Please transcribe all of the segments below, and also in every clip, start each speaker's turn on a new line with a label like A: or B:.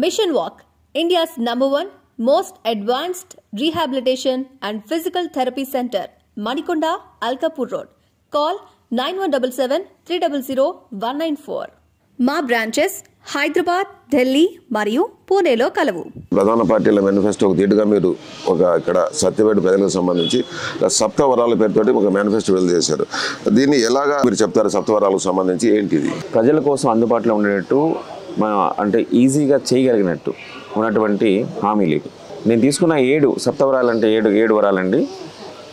A: Mission Walk, India's #1 most advanced rehabilitation and physical therapy center, Manikonda, Alkapur Road. Call 9177-300-194. మా branches Hyderabad, Delhi మరియు పూణేలో కలవు.
B: ప్రధాన పార్టీల మేనిఫెస్టో తీటుగా మీరు ఇక్కడ సత్యవేడు ప్రజలకు సంబంధించి సప్తవరాల పేరుతోటి ఒక మేనిఫెస్టో విడుదల చేశారు. దీన్ని ఎలాగా మీరు చెప్తారు? సప్తవరాలకు సంబంధించి ఏంటిది?
C: ప్రజల కోసం అందుబాటులో ఉండేటట్టు అంటే ఈజీగా చేయగలిగినట్టు ఉన్నటువంటి హామీలు. నేను తీసుకున్న 7 సప్తవరాలు అంటే 7 వరాలండి.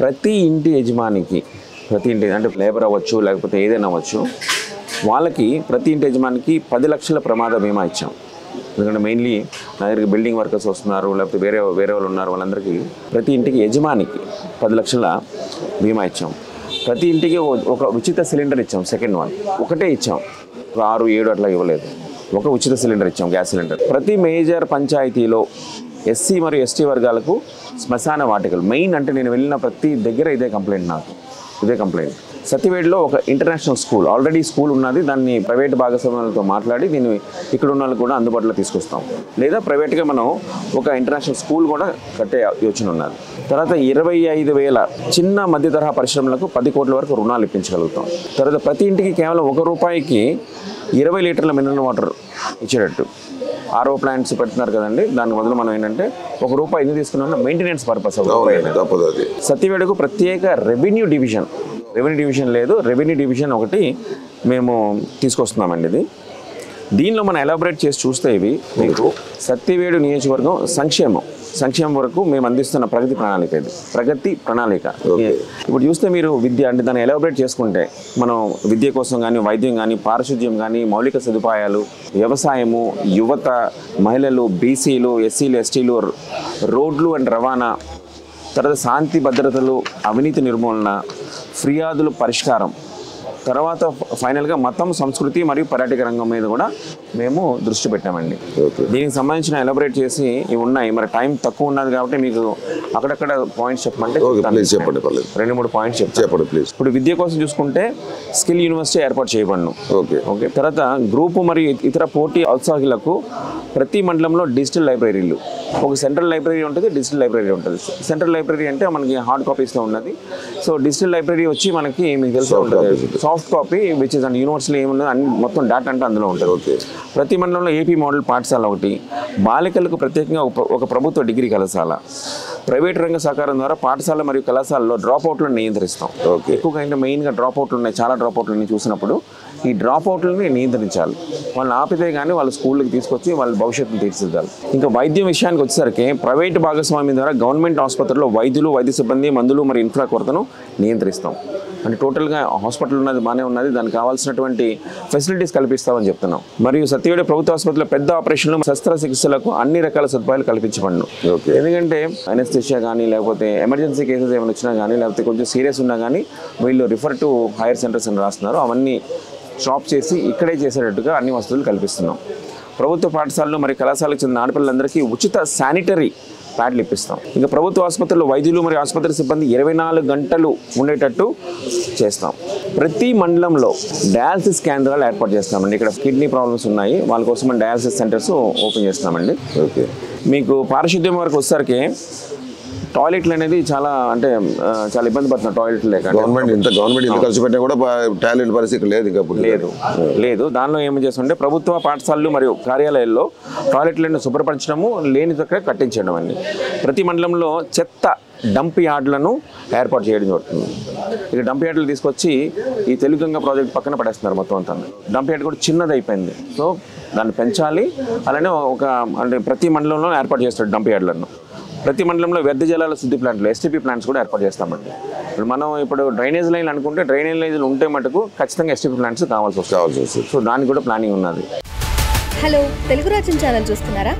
C: ప్రతి ఇంటి యజమానికి, ప్రతి ఇంటి అంటే లేబర్ అవ్వచ్చు లేకపోతే ఏదైనా అవ్వచ్చు, వాళ్ళకి ప్రతి ఇంటి యజమానికి 10 లక్షల ప్రమాద బీమా ఇచ్చాం. ఎందుకంటే మెయిన్లీ నా దగ్గరికి బిల్డింగ్ వర్కర్స్ వస్తున్నారు, లేకపోతే వేరే వాళ్ళు ఉన్నారు, వాళ్ళందరికీ ప్రతి ఇంటికి యజమానికి 10 లక్షల బీమా ఇచ్చాం. ప్రతి ఇంటికి ఒక ఉచిత సిలిండర్ ఇచ్చాం. సెకండ్ వన్ ఒకటే ఇచ్చాం, 6, 7 అట్లా ఇవ్వలేదు. ఒక ఉచిత సిలిండర్ ఇచ్చాం, గ్యాస్ సిలిండర్. ప్రతి మేజర్ పంచాయతీలో ఎస్సీ మరియు ఎస్టీ వర్గాలకు శ్మశాన వాటికలు మెయిన్. అంటే నేను వెళ్ళిన ప్రతి దగ్గర ఇదే కంప్లైంట్, ఇదే కంప్లైంట్. సత్యవేడులో ఒక ఇంటర్నేషనల్ స్కూల్, ఆల్రెడీ స్కూల్ ఉన్నది, దాన్ని ప్రైవేట్ భాగస్వామ్యాలతో మాట్లాడి దీన్ని ఇక్కడ ఉన్న వాళ్ళకి కూడా అందుబాటులో తీసుకొస్తాం. లేదా ప్రైవేట్గా మనం ఒక ఇంటర్నేషనల్ స్కూల్ కూడా కట్టే యోచన ఉన్నది. తర్వాత 25,000 చిన్న మధ్య తరహా పరిశ్రమలకు 10 కోట్ల వరకు రుణాలు ఇప్పించగలుగుతాం. తర్వాత ప్రతి ఇంటికి కేవలం ₹1 20 లీటర్ల మినరల్ వాటర్ ఇచ్చేటట్టు RO ప్లాంట్స్ పెడుతున్నారు కదండి. దాని బదులు మనం ఏంటంటే ₹1 ఎందుకు తీసుకున్నా మెయింటెనెన్స్ పర్పస్. సత్యవేడుకు ప్రత్యేక రెవెన్యూ డివిజన్ లేదు. రెవెన్యూ డివిజన్ ఒకటి మేము తీసుకొస్తున్నామండి. దీనిలో మనం ఎలాబరేట్ చేసి చూస్తే ఇవి మీకు సత్యవేడు నియోజకవర్గం సంక్షేమం వరకు మేము అందిస్తున్న ప్రగతి ప్రణాళిక. ఇప్పుడు చూస్తే మీరు విద్య అంటే దాన్ని ఎలాబరేట్ చేసుకుంటే మనం విద్య కోసం కానీ, వైద్యం కానీ, పారిశుద్ధ్యం కానీ, మౌలిక సదుపాయాలు, వ్యవసాయము, యువత, మహిళలు, బీసీలు, ఎస్సీలు, ఎస్టీలు, రోడ్లు అండ్ రవాణా, తర్వాత శాంతి భద్రతలు, అవినీతి నిర్మూలన, ఫిర్యాదుల పరిష్కారం, తర్వాత ఫైనల్గా మతం, సంస్కృతి మరియు పర్యాటక రంగం మీద కూడా మేము దృష్టి పెట్టామండి. దీనికి సంబంధించిన ఎలాబరేట్ చేసి ఇవి ఉన్నాయి. మరి టైం తక్కువ ఉన్నది కాబట్టి మీకు అక్కడక్కడ పాయింట్స్ చెప్పమంటే 2-3 పాయింట్స్ చెప్పండి ప్లీజ్. ఇప్పుడు విద్య కోసం చూసుకుంటే స్కిల్ యూనివర్సిటీ ఏర్పాటు చేయబడను. ఓకే. తర్వాత గ్రూపు మరియు ఇతర పోటీ ఔత్సాహికులకు ప్రతి మండలంలో డిజిటల్ లైబ్రరీలు, ఒక సెంట్రల్ లైబ్రరీ ఉంటుంది, డిజిటల్ లైబ్రరీ ఉంటుంది. సెంట్రల్ లైబ్రరీ అంటే మనకి హార్డ్ కాపీస్లో ఉన్నది. సో డిజిటల్ లైబ్రరీ వచ్చి మనకి మీకు తెలిసి ఉంటుంది soft copy, which is and యూనివర్సిటీలో ఏమున్నది అన్ని మొత్తం డేటా అంటే అందులో ఉంటుంది. ప్రతి మండలంలో AP మోడల్ పాఠశాల ఒకటి, బాలికలకు ప్రత్యేకంగా ఒక ప్రభుత్వ డిగ్రీ కళాశాల, ప్రైవేట్ రంగ సహకారం ద్వారా పాఠశాల మరియు కళాశాలలో డ్రాప్ అవుట్లను నియంత్రిస్తాం. ఎక్కువగా అంటే మెయిన్గా డ్రాప్ అవుట్లు ఉన్నాయి, చాలా డ్రాప్ అవుట్లని చూసినప్పుడు ఈ డ్రాప్ అవుట్లని నియంత్రించాలి. వాళ్ళని ఆపితే కానీ వాళ్ళ స్కూళ్ళకి తీసుకొచ్చి వాళ్ళ భవిష్యత్తును తీర్చిదిద్దాలి. ఇంకా వైద్యం విషయానికి వచ్చేసరికి ప్రైవేట్ భాగస్వామ్యం ద్వారా గవర్నమెంట్ ఆసుపత్రుల్లో వైద్యులు, వైద్య సిబ్బంది, మందులు మరియు ఇన్ఫ్రా కొరతను నియంత్రిస్తాం. అంటే టోటల్గా హాస్పిటల్ ఉన్నది బాగానే ఉన్నది, దానికి కావాల్సినటువంటి ఫెసిలిటీస్ కల్పిస్తామని చెప్తున్నాం. మరియు సత్యవేడు ప్రభుత్వ ఆసుపత్రిలో పెద్ద ఆపరేషన్లు, శస్త్రచికిత్సలకు అన్ని రకాల సదుపాయాలు కల్పించబడను. ఎందుకంటే అనెస్థెషియా కానీ, లేకపోతే ఎమర్జెన్సీ కేసెస్ ఏమైనా వచ్చినా కానీ, లేకపోతే కొంచెం సీరియస్ ఉన్నా కానీ వీళ్ళు రిఫర్ టు హైయర్ సెంటర్స్ అని రాస్తున్నారు. అవన్నీ స్టాప్ చేసి ఇక్కడే చేసేటట్టుగా అన్ని వసతులు కల్పిస్తున్నాం. ప్రభుత్వ పాఠశాలలు మరియు కళాశాలకు చెందిన ఆడపిల్లలందరికీ ఉచిత శానిటరీ ప్యాడ్లు ఇప్పిస్తాం. ఇంకా ప్రభుత్వ ఆసుపత్రుల్లో వైద్యులు మరియు ఆసుపత్రి సిబ్బంది 24 గంటలు ఉండేటట్టు చేస్తాం. ప్రతి మండలంలో డయాలసిస్ కేంద్రాలు ఏర్పాటు చేస్తామండి. ఇక్కడ కిడ్నీ ప్రాబ్లమ్స్ ఉన్నాయి, వాళ్ళ కోసం డయాలసిస్ సెంటర్స్ ఓపెన్ చేస్తున్నామండి. మీకు పారిశుద్ధ్యం వరకు వచ్చేసరికి టాయిలెట్లు అనేది చాలా ఇబ్బంది పడుతున్నారు. టాయిలెట్లు లేక
B: గవర్నమెంట్ ఇంత ఖర్చు పెట్టినా కూడా టాయిలెట్ పరిస్థితి
C: లేదు. దానిలో ఏమి చేస్తుంటే ప్రభుత్వ పాఠశాలలు మరియు కార్యాలయాల్లో టాయిలెట్లను శుభ్రపరచడము, లేని చోట కట్టించడం అండి. ప్రతి మండలంలో చెత్త డంప్ యార్డ్లను ఏర్పాటు చేయడం జరుగుతుంది. ఇక డంప్ యార్డులు తీసుకొచ్చి ఈ తెలుగంగ ప్రాజెక్ట్ పక్కన పడేస్తున్నారు మొత్తం అంతా. డంప్ యార్డ్ కూడా చిన్నది అయిపోయింది, సో దాన్ని పెంచాలి. అలానే ప్రతి మండలంలో ఏర్పాటు చేస్తారు డంప్ యార్డులను. ప్రతి మండలంలో వ్యర్థ జలాల శుద్ధి ప్లాంట్లు, STP ప్లాంట్స్ కూడా ఏర్పాటు చేస్తామండి. మనం ఇప్పుడు డ్రైనేజ్ లైన్లు అనుకుంటే డ్రైనేజ్ లైన్లు ఉంటే మటుకు ఖచ్చితంగా STP ప్లాంట్స్ కావాల్సి వస్తుంది. సో దానికి కూడా ప్లానింగ్ ఉన్నది.
A: హలో, తెలుగు రాజ్యం ఛానల్ చూస్తున్నారా?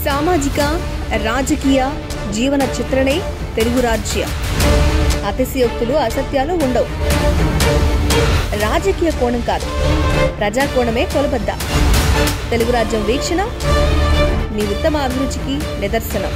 A: సామాజిక, రాజకీయ, జీవన చిత్రణే తెలుగు రాజ్యం. అతిశయోక్తులు, అసత్యాలు ఉండవు. రాజకీయ కోణం కాదు, ప్రజా కోణమే కొలబద్ద. తెలుగు రాజ్యం వీక్షణ మీ ఉత్తమ అభిరుచికి నిదర్శనం.